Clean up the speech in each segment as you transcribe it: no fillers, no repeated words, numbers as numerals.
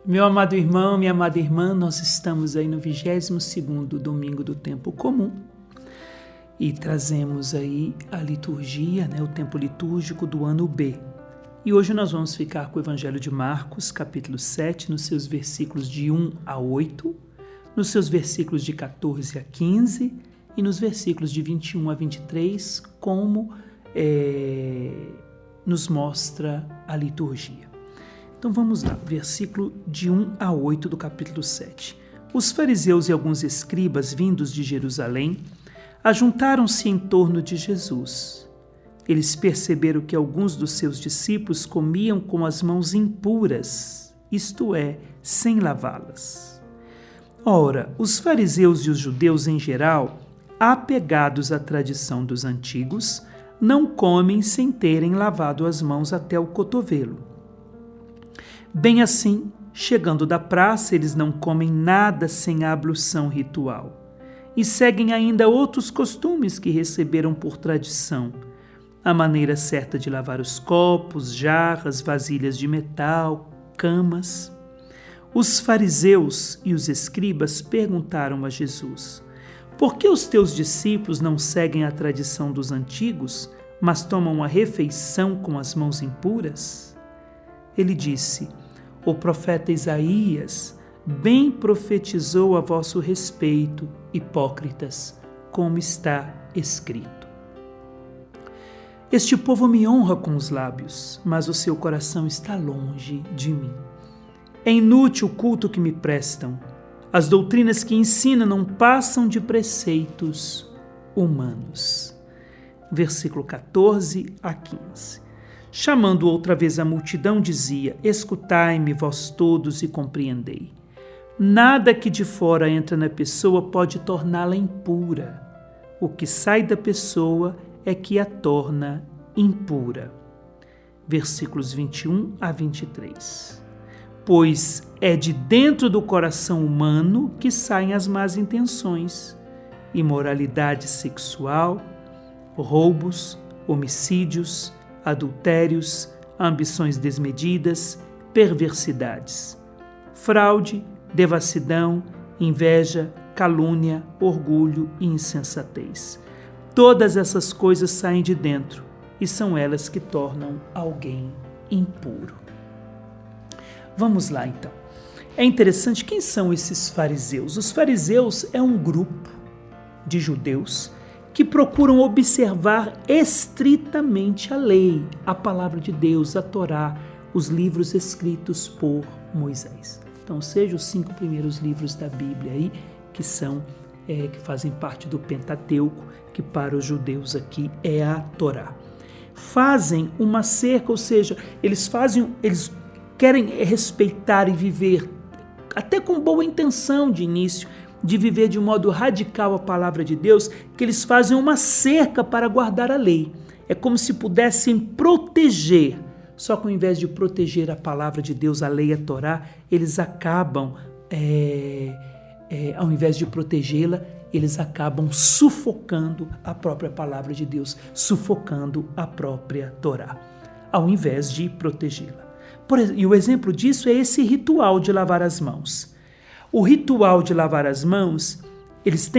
Meu amado irmão, minha amada irmã, nós estamos aí no 22º domingo do tempo comum e trazemos aí a liturgia, o tempo litúrgico do ano B. E hoje nós vamos ficar com o Evangelho de Marcos, capítulo 7, nos seus versículos de 1 a 8, nos seus versículos de 14 a 15 e nos versículos de 21 a 23, como nos mostra a liturgia. Então vamos lá, versículo de 1 a 8 do capítulo 7. Os fariseus e alguns escribas vindos de Jerusalém ajuntaram-se em torno de Jesus. Eles perceberam que alguns dos seus discípulos comiam com as mãos impuras, isto é, sem lavá-las. Ora, os fariseus e os judeus em geral, apegados à tradição dos antigos, não comem sem terem lavado as mãos até o cotovelo. Bem assim, chegando da praça, eles não comem nada sem a ablução ritual e seguem ainda outros costumes que receberam por tradição. A maneira certa de lavar os copos, jarras, vasilhas de metal, camas. Os fariseus e os escribas perguntaram a Jesus: por que os teus discípulos não seguem a tradição dos antigos, mas tomam a refeição com as mãos impuras? Ele disse: o profeta Isaías bem profetizou a vosso respeito, hipócritas, como está escrito. Este povo me honra com os lábios, mas o seu coração está longe de mim. É inútil o culto que me prestam. As doutrinas que ensinam não passam de preceitos humanos. Versículo 14 a 15. Chamando outra vez a multidão, dizia: escutai-me, vós todos, e compreendei. Nada que de fora entra na pessoa pode torná-la impura. O que sai da pessoa é que a torna impura. Versículos 21 a 23. Pois é de dentro do coração humano que saem as más intenções, imoralidade sexual, roubos, homicídios, adultérios, ambições desmedidas, perversidades, fraude, devassidão, inveja, calúnia, orgulho e insensatez. Todas essas coisas saem de dentro e são elas que tornam alguém impuro. Vamos lá então. É interessante, quem são esses fariseus? Os fariseus é um grupo de judeus que procuram observar estritamente a lei, a palavra de Deus, a Torá, os livros escritos por Moisés. Então, seja os 5 primeiros livros da Bíblia aí, que fazem parte do Pentateuco, que para os judeus aqui é a Torá. Fazem uma cerca, ou seja, eles querem respeitar e viver, até com boa intenção de início, de viver de um modo radical a palavra de Deus, que eles fazem uma cerca para guardar a lei. É como se pudessem proteger, só que ao invés de proteger a palavra de Deus, a lei, a Torá, eles acabam, ao invés de protegê-la, eles acabam sufocando a própria palavra de Deus, sufocando a própria Torá, ao invés de protegê-la. E o exemplo disso é esse ritual de lavar as mãos. O ritual de lavar as mãos, eles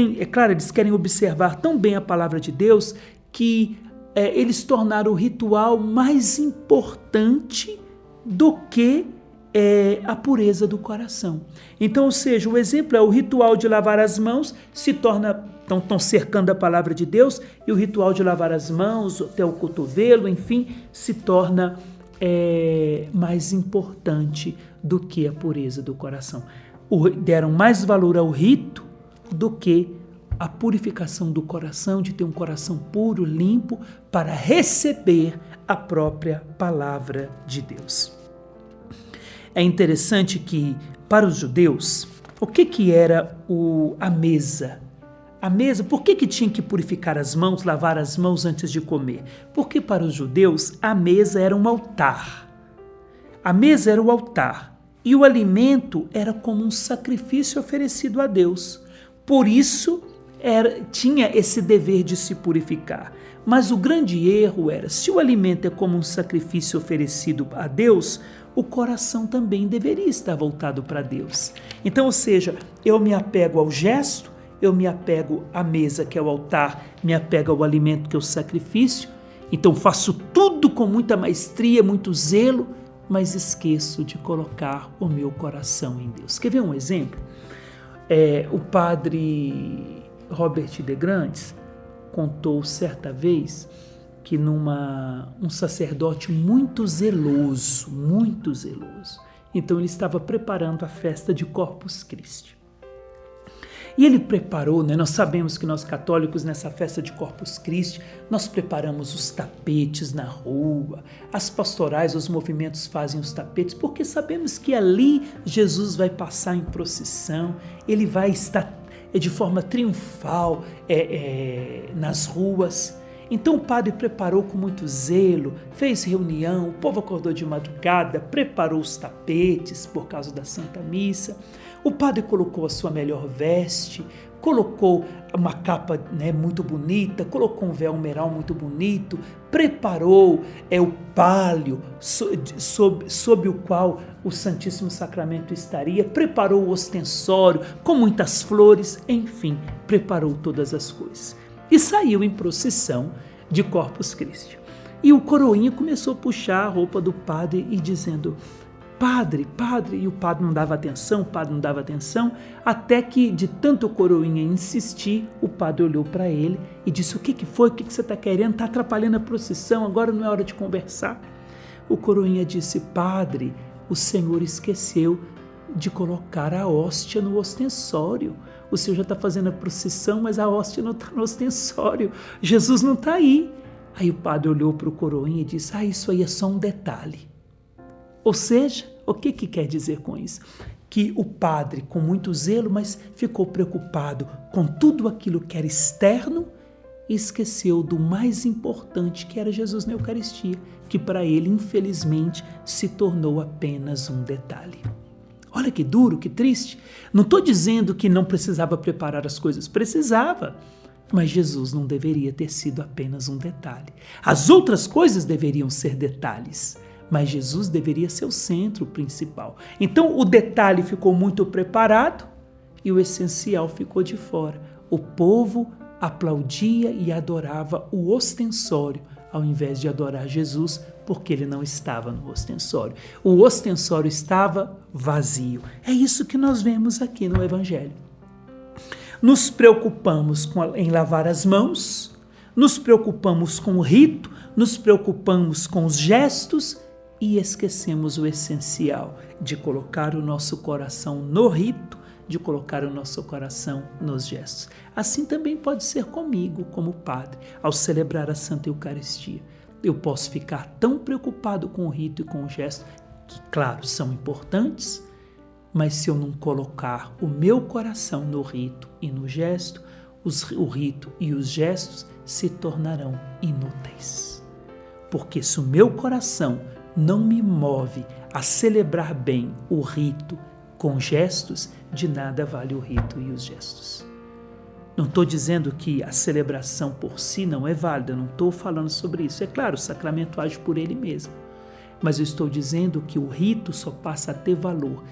querem observar tão bem a palavra de Deus que eles tornaram o ritual mais importante do que a pureza do coração. Então, ou seja, o exemplo é o ritual de lavar as mãos estão cercando a palavra de Deus, e o ritual de lavar as mãos até o cotovelo, enfim, se torna mais importante do que a pureza do coração. Deram mais valor ao rito do que a purificação do coração, de ter um coração puro, limpo, para receber a própria palavra de Deus. É interessante que, para os judeus, o que era a mesa? A mesa, por que tinha que purificar as mãos, lavar as mãos antes de comer? Porque para os judeus, a mesa era um altar. A mesa era o altar. E o alimento era como um sacrifício oferecido a Deus. Por isso, tinha esse dever de se purificar. Mas o grande erro era, se o alimento é como um sacrifício oferecido a Deus, o coração também deveria estar voltado para Deus. Então, ou seja, eu me apego ao gesto, eu me apego à mesa, que é o altar, me apego ao alimento, que é o sacrifício. Então faço tudo com muita maestria, muito zelo, mas esqueço de colocar o meu coração em Deus. Quer ver um exemplo? O padre Robert de Grandes contou certa vez que um sacerdote muito zeloso, então ele estava preparando a festa de Corpus Christi. E ele preparou, nós sabemos que nós católicos nessa festa de Corpus Christi, nós preparamos os tapetes na rua, as pastorais, os movimentos fazem os tapetes, porque sabemos que ali Jesus vai passar em procissão, ele vai estar de forma triunfal nas ruas. Então o padre preparou com muito zelo, fez reunião, o povo acordou de madrugada, preparou os tapetes por causa da Santa Missa. O padre colocou a sua melhor veste, colocou uma capa muito bonita, colocou um véu umeral muito bonito, preparou o pálio sob o qual o Santíssimo Sacramento estaria, preparou o ostensório com muitas flores, enfim, preparou todas as coisas. E saiu em procissão de Corpus Christi. E o coroinha começou a puxar a roupa do padre e dizendo: padre, e o padre não dava atenção, até que de tanto o coroinha insistir, o padre olhou para ele e disse: o que foi? O que você está querendo? Está atrapalhando a procissão, agora não é hora de conversar. O coroinha disse: padre, o senhor esqueceu de colocar a hóstia no ostensório. O senhor já está fazendo a procissão, mas a hóstia não está no ostensório. Jesus não está aí. Aí o padre olhou para o coroinha e disse: isso aí é só um detalhe. Ou seja, o que quer dizer com isso? Que o padre, com muito zelo, mas ficou preocupado com tudo aquilo que era externo e esqueceu do mais importante, que era Jesus na Eucaristia, que para ele, infelizmente, se tornou apenas um detalhe. Olha que duro, que triste. Não estou dizendo que não precisava preparar as coisas, precisava. Mas Jesus não deveria ter sido apenas um detalhe. As outras coisas deveriam ser detalhes, mas Jesus deveria ser o centro principal. Então o detalhe ficou muito preparado e o essencial ficou de fora. O povo aplaudia e adorava o ostensório, ao invés de adorar Jesus, porque ele não estava no ostensório. O ostensório estava vazio. É isso que nós vemos aqui no Evangelho. Nos preocupamos em lavar as mãos, nos preocupamos com o rito, nos preocupamos com os gestos e esquecemos o essencial de colocar o nosso coração no rito, de colocar o nosso coração nos gestos. Assim também pode ser comigo, como padre, ao celebrar a Santa Eucaristia. Eu posso ficar tão preocupado com o rito e com o gesto, que, claro, são importantes, mas se eu não colocar o meu coração no rito e no gesto, o rito e os gestos se tornarão inúteis. Porque se o meu coração não me move a celebrar bem o rito com gestos, de nada vale o rito e os gestos. Não estou dizendo que a celebração por si não é válida, não estou falando sobre isso. É claro, o sacramento age por ele mesmo. Mas eu estou dizendo que o rito só passa a ter valor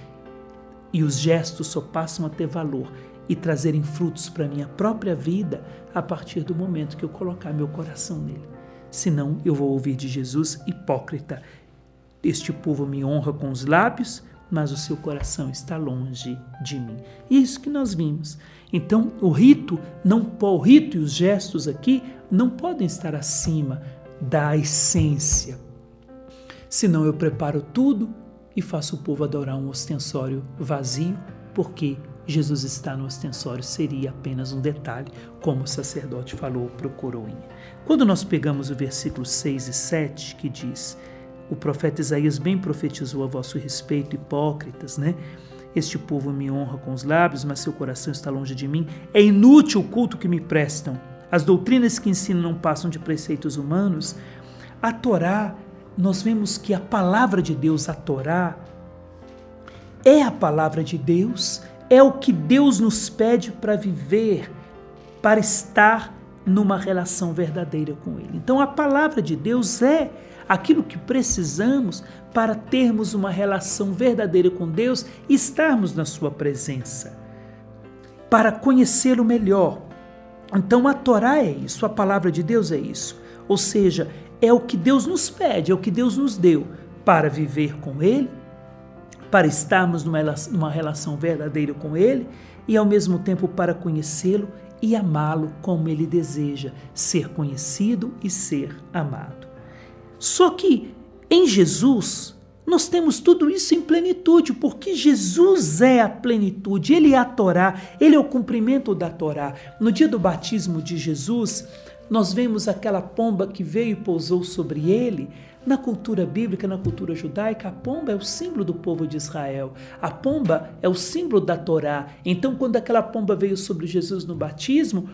e os gestos só passam a ter valor e trazerem frutos para a minha própria vida a partir do momento que eu colocar meu coração nele. Senão eu vou ouvir de Jesus: hipócrita, este povo me honra com os lábios, mas o seu coração está longe de mim. Isso que nós vimos. Então, o rito e os gestos aqui não podem estar acima da essência. Senão eu preparo tudo e faço o povo adorar um ostensório vazio, porque Jesus está no ostensório seria apenas um detalhe, como o sacerdote falou para o coroinha. Quando nós pegamos o versículo 6 e 7, que diz: o profeta Isaías bem profetizou a vosso respeito, hipócritas, Este povo me honra com os lábios, mas seu coração está longe de mim. É inútil o culto que me prestam. As doutrinas que ensinam não passam de preceitos humanos. A Torá, nós vemos que a palavra de Deus, a Torá, é a palavra de Deus, é o que Deus nos pede para viver, para estar numa relação verdadeira com Ele. Então a palavra de Deus é aquilo que precisamos para termos uma relação verdadeira com Deus e estarmos na sua presença, para conhecê-lo melhor. Então a Torá é isso, a palavra de Deus é isso. Ou seja, é o que Deus nos pede, é o que Deus nos deu para viver com Ele, para estarmos numa relação verdadeira com Ele e ao mesmo tempo para conhecê-lo e amá-lo como Ele deseja ser conhecido e ser amado. Só que em Jesus nós temos tudo isso em plenitude, porque Jesus é a plenitude, Ele é a Torá, Ele é o cumprimento da Torá. No dia do batismo de Jesus, nós vemos aquela pomba que veio e pousou sobre ele. Na cultura bíblica, na cultura judaica, a pomba é o símbolo do povo de Israel. A pomba é o símbolo da Torá. Então, quando aquela pomba veio sobre Jesus no batismo,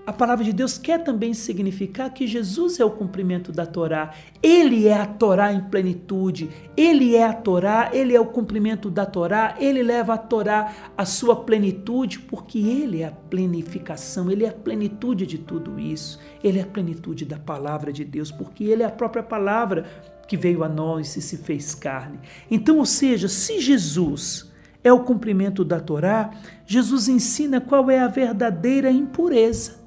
a palavra de Deus quer também significar que Jesus é o cumprimento da Torá. Ele é a Torá em plenitude. Ele é a Torá, Ele é o cumprimento da Torá. Ele leva a Torá à sua plenitude, porque Ele é a plenificação, Ele é a plenitude de tudo isso. Ele é a plenitude da palavra de Deus, porque Ele é a própria palavra que veio a nós e se fez carne. Então, ou seja, se Jesus é o cumprimento da Torá, Jesus ensina qual é a verdadeira impureza.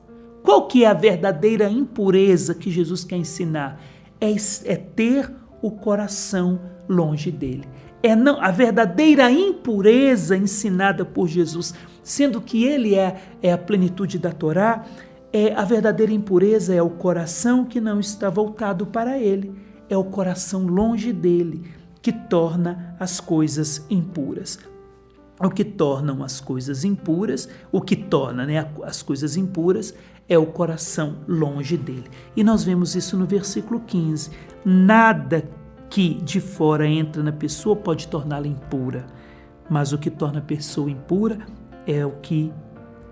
Qual que é a verdadeira impureza que Jesus quer ensinar? É ter o coração longe dele. A verdadeira impureza ensinada por Jesus, sendo que ele é a plenitude da Torá, a verdadeira impureza é o coração que não está voltado para ele. É o coração longe dele que torna as coisas impuras. O que tornam as coisas impuras, o que torna as coisas impuras é o coração longe dele. E nós vemos isso no versículo 15. Nada que de fora entra na pessoa pode torná-la impura, mas o que torna a pessoa impura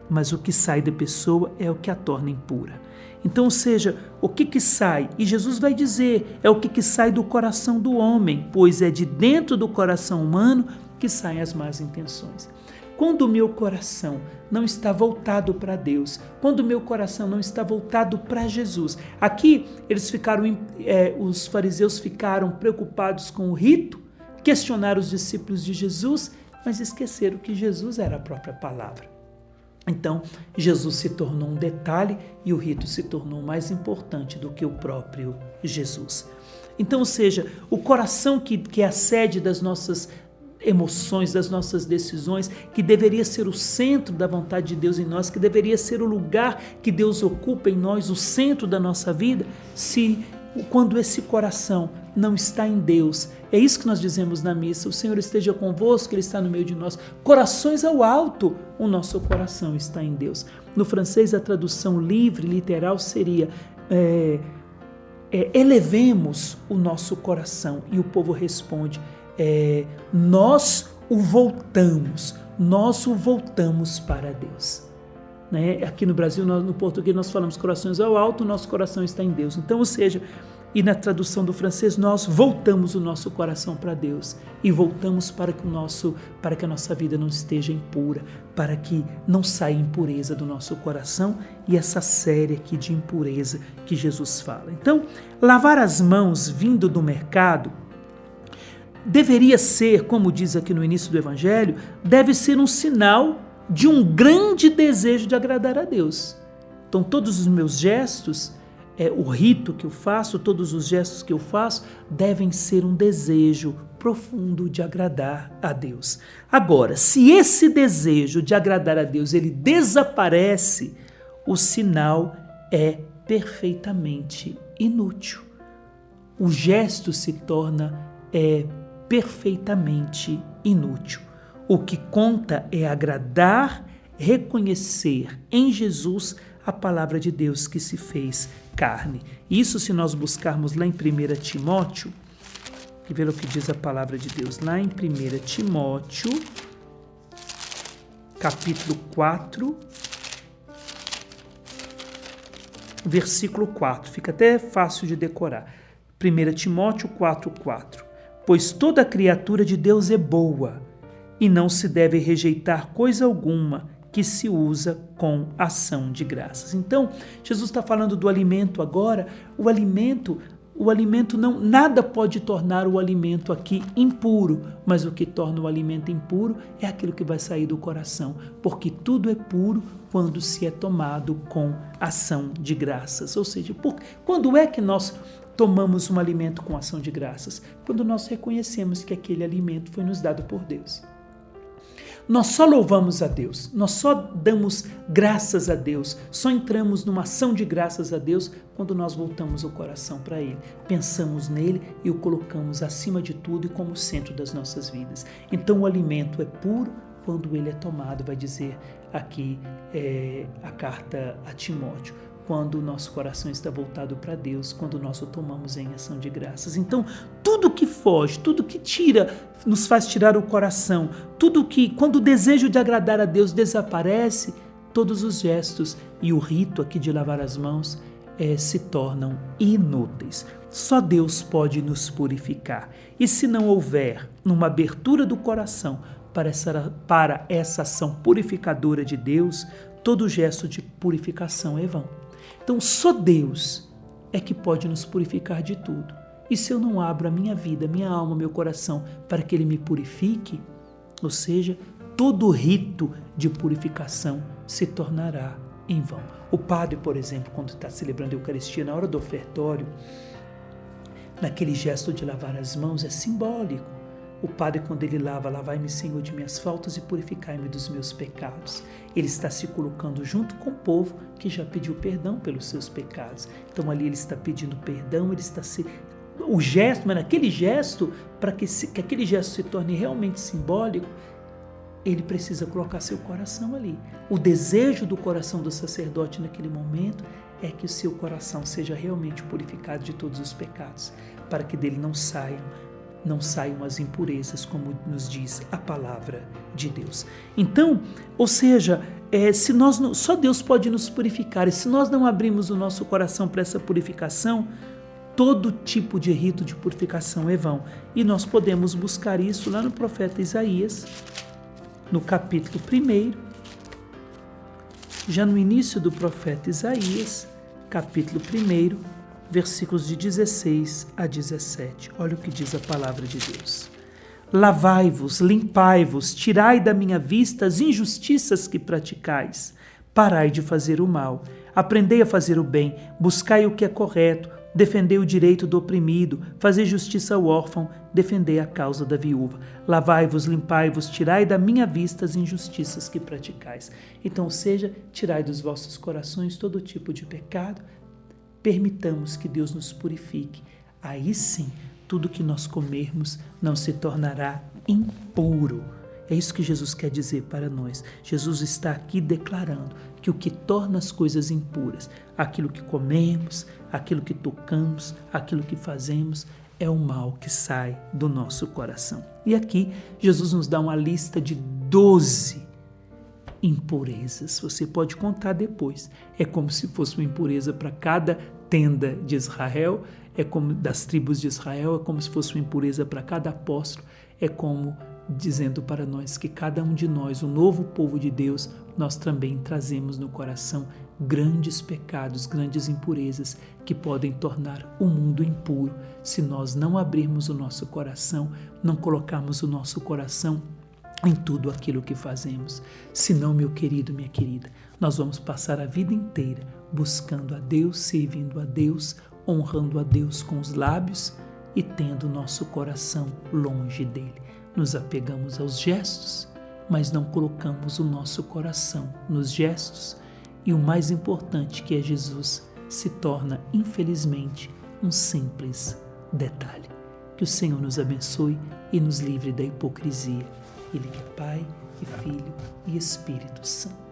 mas o que sai da pessoa é o que a torna impura. Então, ou seja, o que sai? E Jesus vai dizer, é o que sai do coração do homem, pois é de dentro do coração humano que saem as más intenções. Quando o meu coração não está voltado para Deus, quando o meu coração não está voltado para Jesus. Aqui os fariseus ficaram preocupados com o rito, questionaram os discípulos de Jesus, mas esqueceram que Jesus era a própria palavra. Então, Jesus se tornou um detalhe e o rito se tornou mais importante do que o próprio Jesus. Então, ou seja, o coração que é a sede das nossas emoções, das nossas decisões, que deveria ser o centro da vontade de Deus em nós, que deveria ser o lugar que Deus ocupa em nós, o centro da nossa vida, quando esse coração não está em Deus. É isso que nós dizemos na missa: o Senhor esteja convosco, Ele está no meio de nós. Corações ao alto, o nosso coração está em Deus. No francês, a tradução livre, literal, seria elevemos o nosso coração. E o povo responde, nós o voltamos para Deus. Aqui no Brasil, no português, nós falamos corações ao alto, o nosso coração está em Deus. Então, ou seja, e na tradução do francês, nós voltamos o nosso coração para Deus e voltamos para que a nossa vida não esteja impura, para que não saia impureza do nosso coração e essa série aqui de impureza que Jesus fala. Então, lavar as mãos vindo do mercado deveria ser, como diz aqui no início do Evangelho, deve ser um sinal de um grande desejo de agradar a Deus. Então, todos os meus gestos, o rito que eu faço, todos os gestos que eu faço, devem ser um desejo profundo de agradar a Deus. Agora, se esse desejo de agradar a Deus, ele desaparece, o sinal é perfeitamente inútil. O gesto se torna perfeitamente inútil. O que conta é agradar, reconhecer em Jesus a palavra de Deus que se fez carne. Isso, se nós buscarmos lá em 1 Timóteo, e ver o que diz a palavra de Deus lá em 1 Timóteo, capítulo 4, versículo 4. Fica até fácil de decorar. 1 Timóteo 4:4. Pois toda criatura de Deus é boa, e não se deve rejeitar coisa alguma que se usa com ação de graças. Então, Jesus está falando do alimento agora. O alimento, o alimento nada pode tornar o alimento aqui impuro, mas o que torna o alimento impuro é aquilo que vai sair do coração, porque tudo é puro quando se é tomado com ação de graças. Ou seja, quando é que nós tomamos um alimento com ação de graças? Quando nós reconhecemos que aquele alimento foi nos dado por Deus. Nós só louvamos a Deus, nós só damos graças a Deus, só entramos numa ação de graças a Deus quando nós voltamos o coração para Ele, pensamos nele e o colocamos acima de tudo e como centro das nossas vidas. Então o alimento é puro quando ele é tomado, vai dizer aqui a carta a Timóteo, quando o nosso coração está voltado para Deus, quando nós o tomamos em ação de graças. Então, tudo que foge, tudo que nos faz tirar o coração, quando o desejo de agradar a Deus desaparece, todos os gestos e o rito aqui de lavar as mãos se tornam inúteis. Só Deus pode nos purificar. E se não houver uma abertura do coração para essa ação purificadora de Deus, todo gesto de purificação é vão. Então, só Deus é que pode nos purificar de tudo. E se eu não abro a minha vida, minha alma, meu coração para que Ele me purifique, ou seja, todo rito de purificação se tornará em vão. O padre, por exemplo, quando está celebrando a Eucaristia, na hora do ofertório, naquele gesto de lavar as mãos, é simbólico. O padre, quando ele lavai-me, Senhor, de minhas faltas e purificai-me dos meus pecados. Ele está se colocando junto com o povo que já pediu perdão pelos seus pecados. Então ali ele está pedindo perdão, ele está o gesto, mas naquele gesto, para que aquele gesto se torne realmente simbólico, ele precisa colocar seu coração ali. O desejo do coração do sacerdote naquele momento é que o seu coração seja realmente purificado de todos os pecados, para que dele não saiam as impurezas, como nos diz a palavra de Deus. Então, ou seja, só Deus pode nos purificar, e se nós não abrirmos o nosso coração para essa purificação, todo tipo de rito de purificação é vão. E nós podemos buscar isso lá no profeta Isaías, no capítulo 1, já no início do profeta Isaías, capítulo 1, versículos de 16 a 17. Olha o que diz a palavra de Deus. Lavai-vos, limpai-vos, tirai da minha vista as injustiças que praticais. Parai de fazer o mal, aprendei a fazer o bem, buscai o que é correto, defendei o direito do oprimido, fazei justiça ao órfão, defendei a causa da viúva. Lavai-vos, limpai-vos, tirai da minha vista as injustiças que praticais. Então, ou seja, tirai dos vossos corações todo tipo de pecado, permitamos que Deus nos purifique. Aí sim, tudo que nós comermos não se tornará impuro. É isso que Jesus quer dizer para nós. Jesus está aqui declarando que o que torna as coisas impuras, aquilo que comemos, aquilo que tocamos, aquilo que fazemos, é o mal que sai do nosso coração. E aqui Jesus nos dá uma lista de 12 impurezas. Você pode contar depois. É como se fosse uma impureza para cada tenda de Israel, é como das tribos de Israel, é como se fosse uma impureza para cada apóstolo, é como dizendo para nós que cada um de nós, o novo povo de Deus, nós também trazemos no coração grandes pecados, grandes impurezas que podem tornar o mundo impuro se nós não abrirmos o nosso coração, não colocarmos o nosso coração em tudo aquilo que fazemos. Senão, meu querido, minha querida, nós vamos passar a vida inteira buscando a Deus, servindo a Deus, honrando a Deus com os lábios e tendo nosso coração longe dele. Nos apegamos aos gestos, mas não colocamos o nosso coração nos gestos, e o mais importante, que é Jesus, se torna, infelizmente, um simples detalhe. Que o Senhor nos abençoe e nos livre da hipocrisia. Ele que é Pai e Filho e Espírito Santo.